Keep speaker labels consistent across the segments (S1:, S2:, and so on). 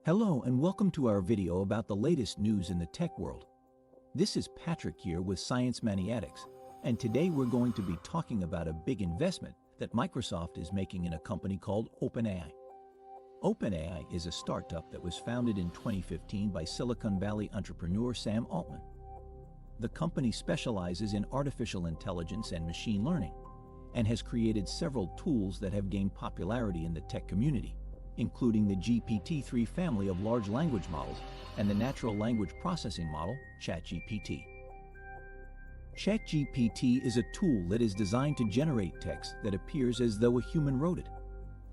S1: Hello and welcome to our video about the latest news in the tech world. This is Patrick here with Science Maniatics, and today we're going to be talking about a big investment that Microsoft is making in a company called OpenAI. OpenAI is a startup that was founded in 2015 by Silicon Valley entrepreneur Sam Altman. The company specializes in artificial intelligence and machine learning, and has created several tools that have gained popularity in the tech community, including the GPT-3 family of large language models and the natural language processing model, ChatGPT. ChatGPT is a tool that is designed to generate text that appears as though a human wrote it.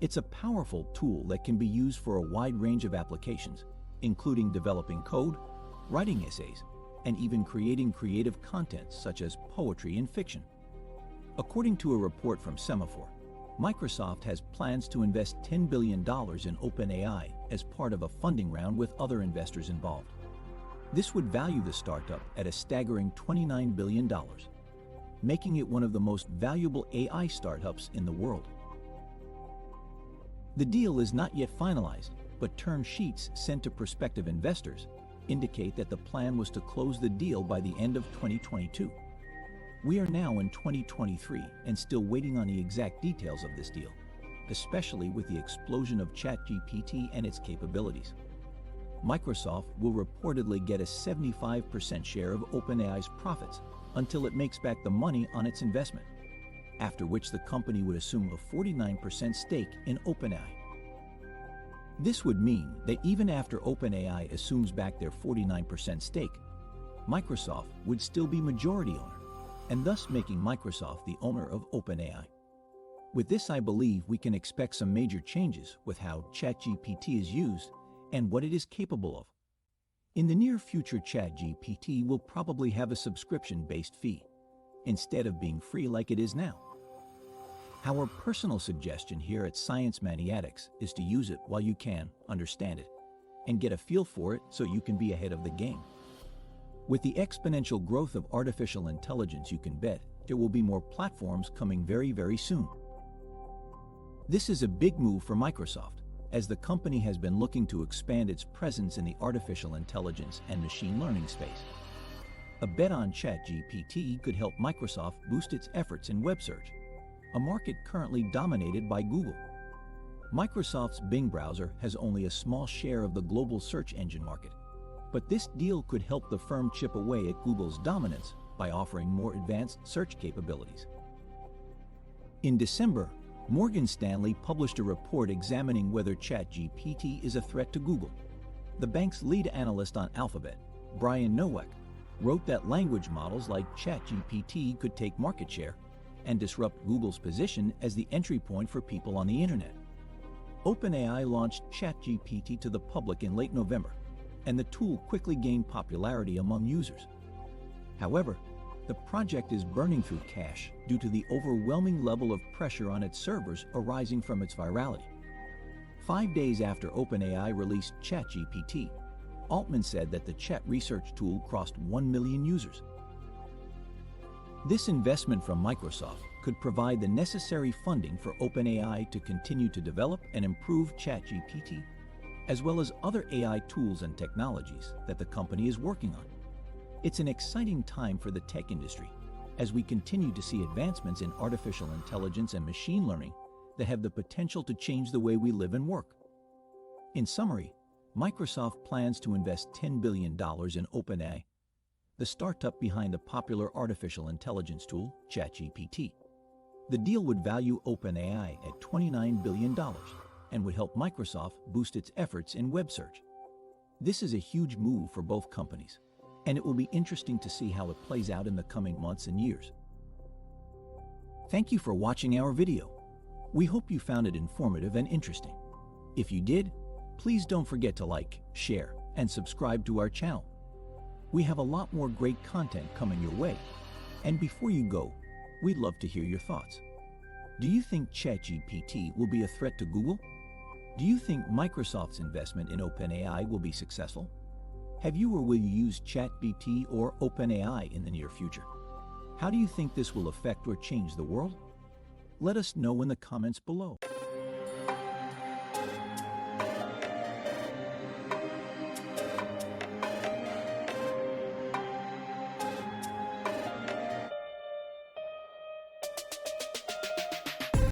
S1: It's a powerful tool that can be used for a wide range of applications, including developing code, writing essays, and even creating creative content such as poetry and fiction. According to a report from Semaphore, Microsoft has plans to invest $10 billion in OpenAI as part of a funding round with other investors involved. This would value the startup at a staggering $29 billion, making it one of the most valuable AI startups in the world. The deal is not yet finalized, but term sheets sent to prospective investors indicate that the plan was to close the deal by the end of 2022. We are now in 2023 and still waiting on the exact details of this deal, especially with the explosion of ChatGPT and its capabilities. Microsoft will reportedly get a 75% share of OpenAI's profits until it makes back the money on its investment, after which the company would assume a 49% stake in OpenAI. This would mean that even after OpenAI assumes back their 49% stake, Microsoft would still be majority owner, and thus making Microsoft the owner of OpenAI. With this, I believe we can expect some major changes with how ChatGPT is used and what it is capable of. In the near future, ChatGPT will probably have a subscription-based fee, instead of being free like it is now. Our personal suggestion here at Science Maniatics is to use it while you can understand it, and get a feel for it so you can be ahead of the game. With the exponential growth of artificial intelligence, you can bet there will be more platforms coming very soon. This is a big move for Microsoft, as the company has been looking to expand its presence in the artificial intelligence and machine learning space. A bet on ChatGPT could help Microsoft boost its efforts in web search, a market currently dominated by Google. Microsoft's Bing browser has only a small share of the global search engine market, but this deal could help the firm chip away at Google's dominance by offering more advanced search capabilities. In December, Morgan Stanley published a report examining whether ChatGPT is a threat to Google. The bank's lead analyst on Alphabet, Brian Nowak, wrote that language models like ChatGPT could take market share and disrupt Google's position as the entry point for people on the internet. OpenAI launched ChatGPT to the public in late November, and the tool quickly gained popularity among users. However, the project is burning through cash due to the overwhelming level of pressure on its servers arising from its virality. 5 days after OpenAI released ChatGPT, Altman said that the chat research tool crossed 1 million users. This investment from Microsoft could provide the necessary funding for OpenAI to continue to develop and improve ChatGPT, as well as other AI tools and technologies that the company is working on. It's an exciting time for the tech industry, as we continue to see advancements in artificial intelligence and machine learning that have the potential to change the way we live and work. In summary, Microsoft plans to invest $10 billion in OpenAI, the startup behind the popular artificial intelligence tool, ChatGPT. The deal would value OpenAI at $29 billion, and would help Microsoft boost its efforts in web search. This is a huge move for both companies, and it will be interesting to see how it plays out in the coming months and years. Thank you for watching our video. We hope you found it informative and interesting. If you did, please don't forget to like, share, and subscribe to our channel. We have a lot more great content coming your way, and before you go, we'd love to hear your thoughts. Do you think ChatGPT will be a threat to Google? Do you think Microsoft's investment in OpenAI will be successful? Have you or will you use ChatGPT or OpenAI in the near future? How do you think this will affect or change the world? Let us know in the comments below.